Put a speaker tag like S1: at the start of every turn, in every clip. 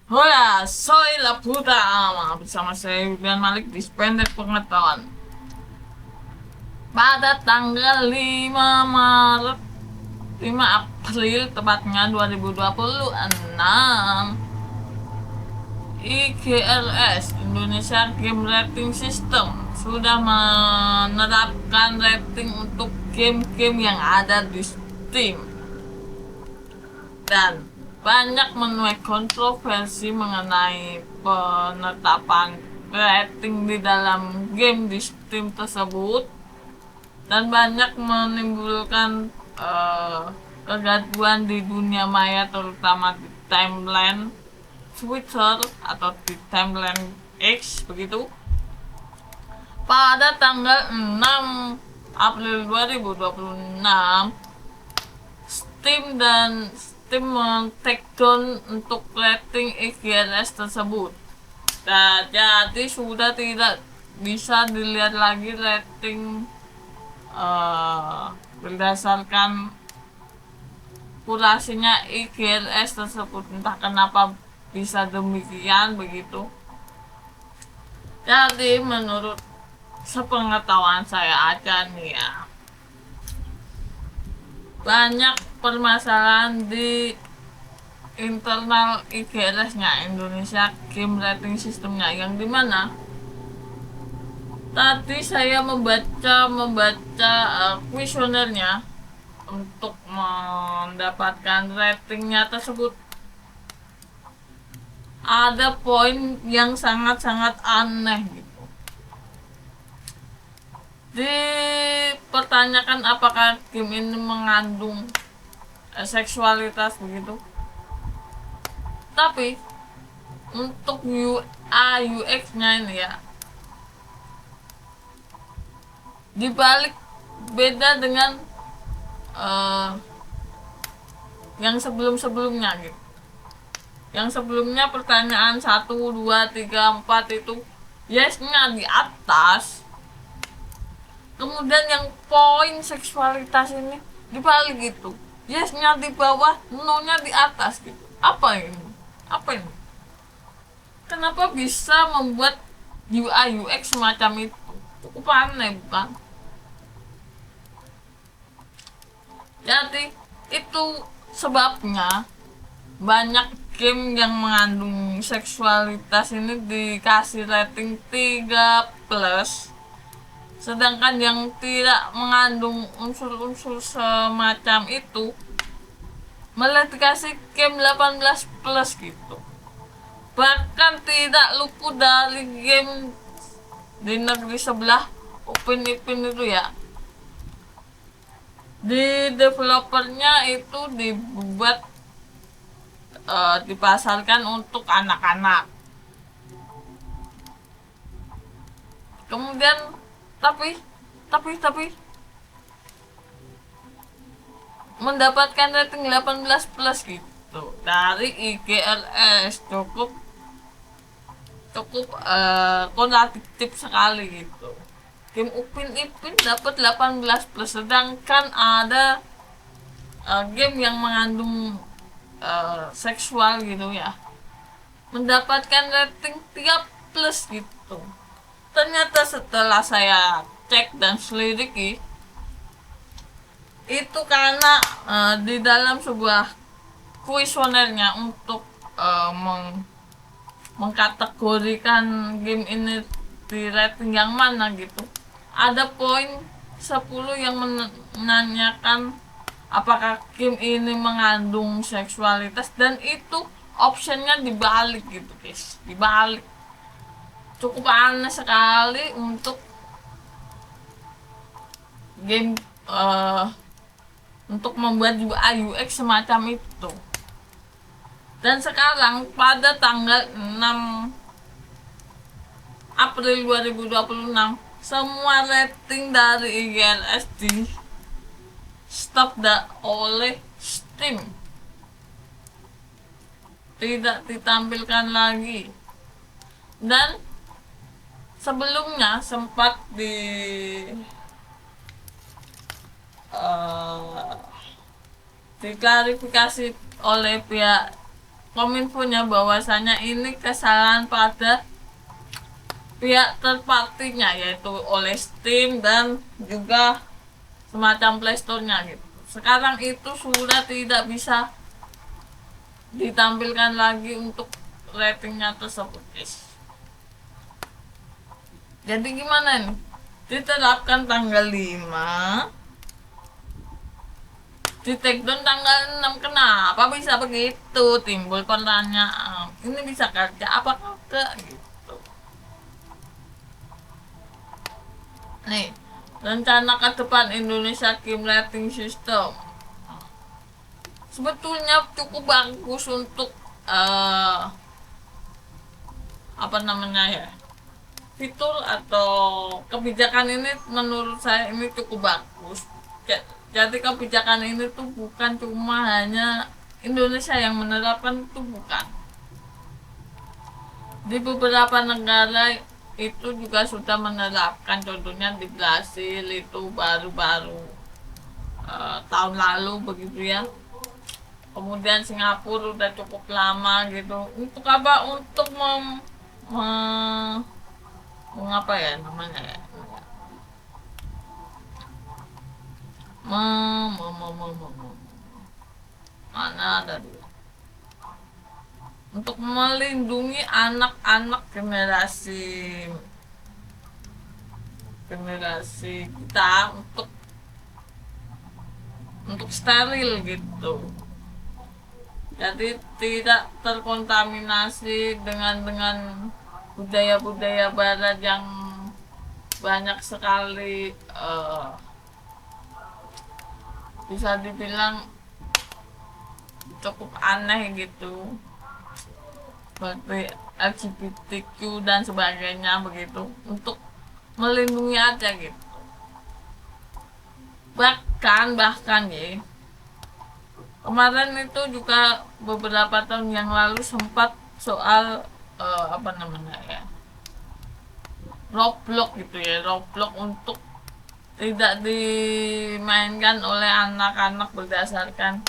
S1: Hola, soy la puta ama. Bersama saya William Malik di Sependek Pengetahuan. Pada tanggal 5 Maret 5 April tepatnya 2026, IGRS Indonesia Game Rating System sudah menerapkan rating untuk game-game yang ada di Steam, dan banyak menuai kontroversi mengenai penetapan rating di dalam game di Steam tersebut, dan banyak menimbulkan kegaduhan di dunia maya, terutama di timeline Twitter atau di timeline X begitu. Pada tanggal 6 April 2026, Steam men-takedown untuk rating IGRS tersebut. Dan jadi sudah tidak bisa dilihat lagi rating berdasarkan kurasinya IGRS tersebut. Entah kenapa bisa demikian begitu. Jadi menurut sepengetahuan saya aja nih ya, banyak permasalahan di internal IGRS-nya, Indonesia Game Rating System-nya, yang dimana tadi saya membaca kuesionernya untuk mendapatkan ratingnya tersebut. Ada poin yang sangat-sangat aneh gitu. Dipertanyakan apakah game ini mengandung seksualitas begitu. Tapi untuk UI UX-nya ini ya, dibalik beda dengan yang sebelum-sebelumnya gitu. Yang sebelumnya pertanyaan 1, 2, 3, 4 itu yes-nya di atas. Kemudian yang poin seksualitas ini dibalik gitu. Yes-nya di bawah, no-nya di atas gitu. Apa ini? Apa ini? Kenapa bisa membuat UI UX semacam itu? Cukup aneh bukan? Jadi itu sebabnya banyak game yang mengandung seksualitas ini dikasih rating 3 plus, sedangkan yang tidak mengandung unsur-unsur semacam itu malah dikasih game 18 plus gitu. Bahkan tidak luput dari game di negeri sebelah, Upin Ipin itu ya, di developernya itu dibuat dipasarkan untuk anak-anak. Kemudian tapi mendapatkan rating 18 plus gitu dari IGRS. Cukup kontradiktif sekali gitu. Game Upin Ipin dapat 18 plus, sedangkan ada game yang mengandung seksual gitu ya, mendapatkan rating 3 plus gitu. Ternyata setelah saya cek dan selidiki, itu karena di dalam sebuah kuesionernya untuk mengkategorikan game ini di rating yang mana gitu, ada poin 10 yang menanyakan apakah game ini mengandung seksualitas, dan itu optionnya dibalik gitu guys, dibalik. Cukup aneh sekali untuk game untuk membuat UI UX semacam itu. Dan sekarang pada tanggal 6 April 2026, semua rating dari IGRS di stop oleh Steam, tidak ditampilkan lagi. Dan sebelumnya sempat diklarifikasi oleh pihak Kominfonya bahwasanya ini kesalahan pada pihak third partinya, yaitu oleh Steam dan juga semacam Playstore-nya gitu. Sekarang itu sudah tidak bisa ditampilkan lagi untuk ratingnya tersebut, guys. Jadi gimana nih? Diterapkan tanggal 5, di take down tanggal 6. Kenapa bisa begitu? Timbul pertanyaan. Ini bisa kerja apa kagak gitu. Nih, rencana ke depan Indonesia Game Rating System sebetulnya cukup bagus untuk apa namanya ya, fitur atau kebijakan ini menurut saya ini cukup bagus. Jadi kebijakan ini tuh bukan cuma hanya Indonesia yang menerapkan, itu bukan. Di beberapa negara itu juga sudah menerapkan, contohnya di Brasil itu baru-baru tahun lalu begitu ya. Kemudian Singapura udah cukup lama gitu. Untuk apa? Untuk mengapa ya namanya ya? Mana ada dulu? Untuk melindungi anak-anak generasi kita untuk steril gitu. Jadi tidak terkontaminasi dengan budaya-budaya barat yang banyak sekali bisa dibilang cukup aneh gitu, seperti LGBTQ dan sebagainya begitu, untuk melindungi aja gitu. Bahkan ya, kemarin itu juga beberapa tahun yang lalu sempat soal apa namanya ya, Roblox gitu ya, Roblox untuk tidak dimainkan oleh anak-anak berdasarkan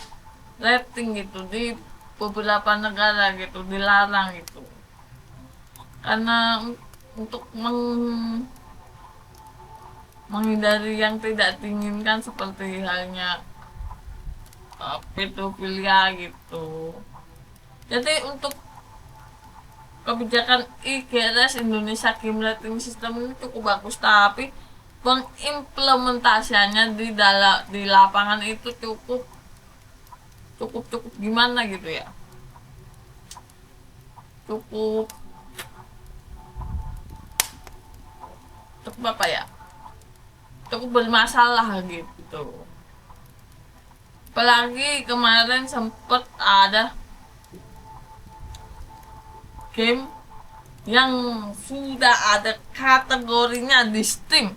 S1: rating gitu di beberapa negara gitu, dilarang gitu, karena untuk menghindari yang tidak diinginkan seperti halnya pedofilia gitu. Jadi untuk kebijakan IGRS Indonesia Game Rating System ini cukup bagus, tapi pengimplementasiannya di lapangan itu cukup gimana gitu ya, cukup apa ya, cukup bermasalah gitu. Apalagi kemarin sempet ada game yang sudah ada kategorinya di Steam,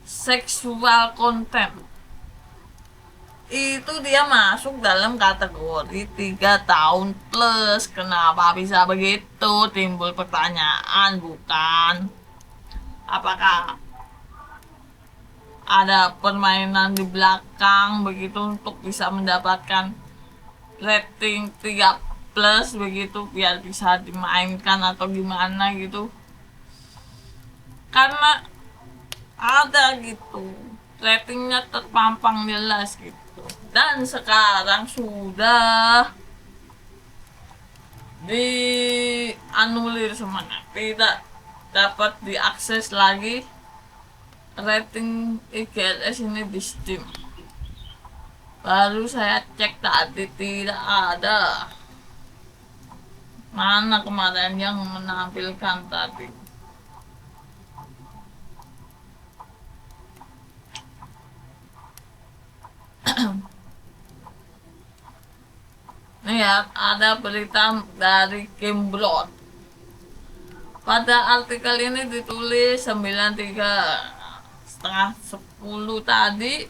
S1: sexual content. Itu dia masuk dalam kategori 3 tahun plus. Kenapa bisa begitu? Timbul pertanyaan, bukan? Apakah ada permainan di belakang begitu untuk bisa mendapatkan rating 3 plus begitu biar bisa dimainkan atau gimana gitu? Karena ada gitu, ratingnya terpampang jelas gitu. Dan sekarang sudah dianulir semuanya, tidak dapat diakses lagi rating IGRS ini di Steam. Baru saya cek tadi, tidak ada. Mana kemarin yang menampilkan tadi? Nih ya, ada berita dari Gameblog. Pada artikel ini ditulis 93:30 tadi,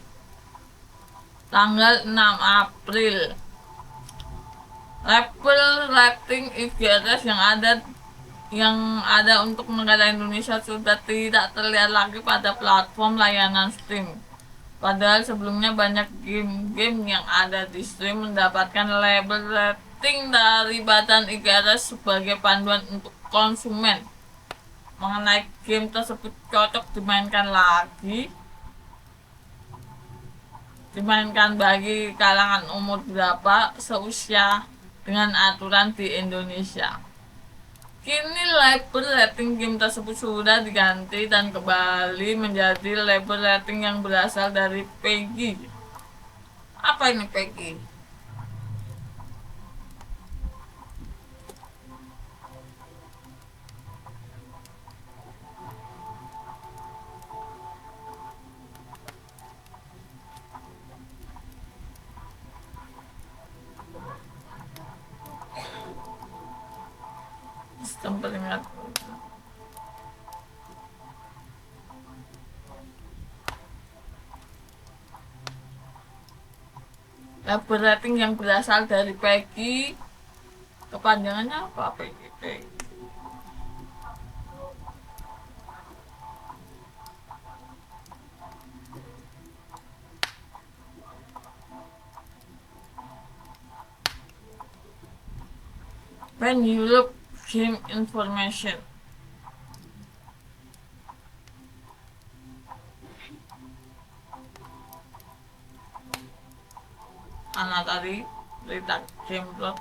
S1: tanggal 6 April. Level rating IGRS yang ada untuk negara Indonesia sudah tidak terlihat lagi pada platform layanan Steam. Padahal sebelumnya banyak game-game yang ada di Steam mendapatkan label rating dari Badan IGRS sebagai panduan untuk konsumen mengenai game tersebut cocok dimainkan bagi kalangan umur berapa seusia dengan aturan di Indonesia. Kini label rating game tersebut sudah diganti dan kembali menjadi label rating yang berasal dari PEGI. Apa ini PEGI? Sistem peringkat. Label rating yang berasal dari PEGI, kepanjangannya apa PEGI? When you look game information. Tadi berita Gameplot.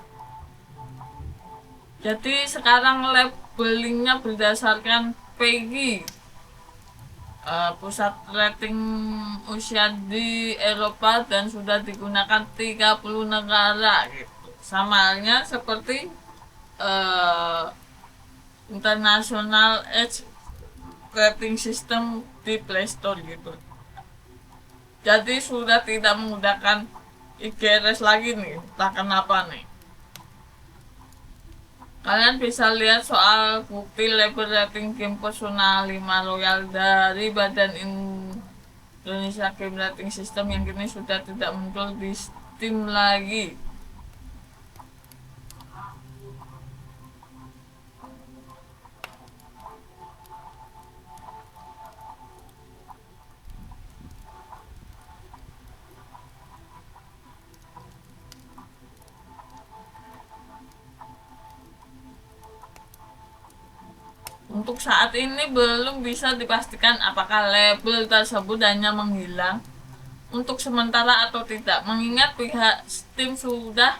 S1: Jadi sekarang labelingnya berdasarkan PEGI, pusat rating usia di Eropa, dan sudah digunakan 30 negara gitu. Sama halnya seperti International Age Rating System di Play Store gitu. Jadi sudah tidak menggunakan IGRS lagi nih, entah kenapa nih. Kalian bisa lihat soal bukti label rating game Persona 5 Royal dari Badan Indonesia Game Rating System yang kini sudah tidak muncul di Steam lagi. Untuk saat ini belum bisa dipastikan apakah label tersebut hanya menghilang untuk sementara atau tidak, mengingat pihak Steam sudah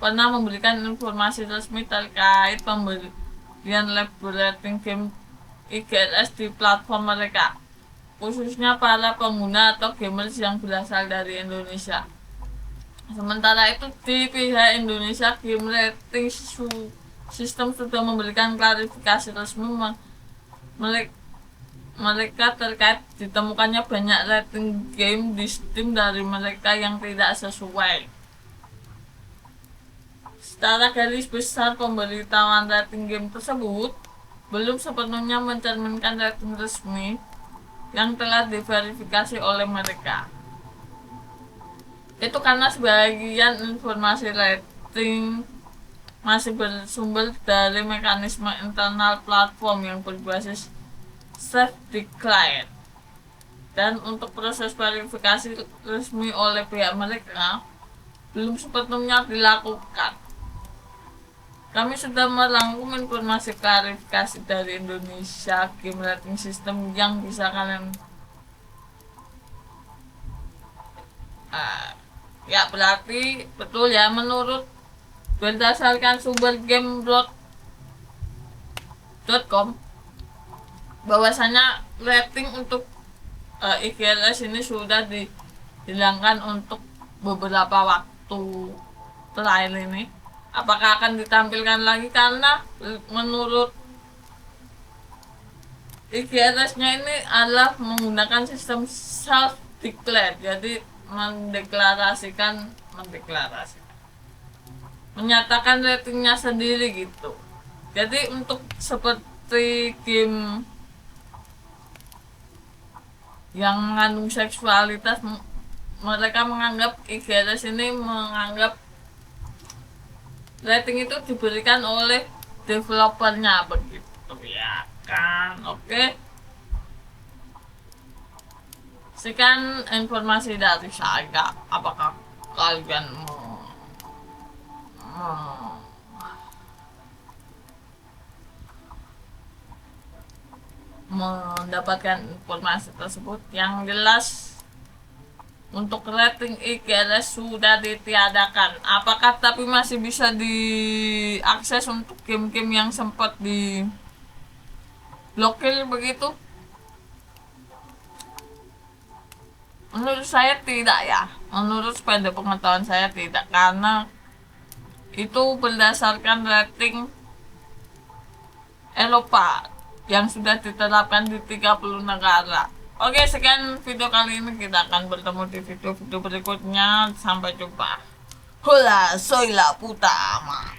S1: pernah memberikan informasi resmi terkait pemberian label rating game IGRS di platform mereka, khususnya para pengguna atau gamers yang berasal dari Indonesia. Sementara itu di pihak Indonesia Game Rating Sistem sudah memberikan klarifikasi resmi mereka terkait ditemukannya banyak rating game di Steam dari mereka yang tidak sesuai. Secara garis besar, pemberitahuan rating game tersebut belum sepenuhnya mencerminkan rating resmi yang telah diverifikasi oleh mereka. Itu karena sebagian informasi rating masih bersumber dari mekanisme internal platform yang berbasis self-declared, dan untuk proses verifikasi resmi oleh pihak mereka belum sepenuhnya dilakukan. Kami sudah merangkum informasi klarifikasi dari Indonesia Game Rating System yang bisa kalian ya berarti betul ya, menurut berdasarkan sumber gameblog.com bahwasanya rating untuk IGRS ini sudah dihilangkan untuk beberapa waktu terakhir ini. Apakah akan ditampilkan lagi? Karena menurut IGRS-nya ini adalah menggunakan sistem self-declared, jadi menyatakan ratingnya sendiri gitu. Jadi untuk seperti game yang mengandung seksualitas, mereka menganggap IGRS ini menganggap rating itu diberikan oleh developernya begitu ya kan. Oke, Sekian informasi dari saya. Apakah kalian mendapatkan informasi tersebut? Yang jelas, untuk rating IGRS sudah ditiadakan. Apakah tapi masih bisa diakses untuk game-game yang sempat di blokir begitu? Menurut saya tidak ya. Menurut sepeda pengetahuan saya tidak, karena itu berdasarkan rating Eropa yang sudah diterapkan di 30 negara. Oke, sekian video kali ini. Kita akan bertemu di video-video berikutnya. Sampai jumpa. Hola, soy la puta ama.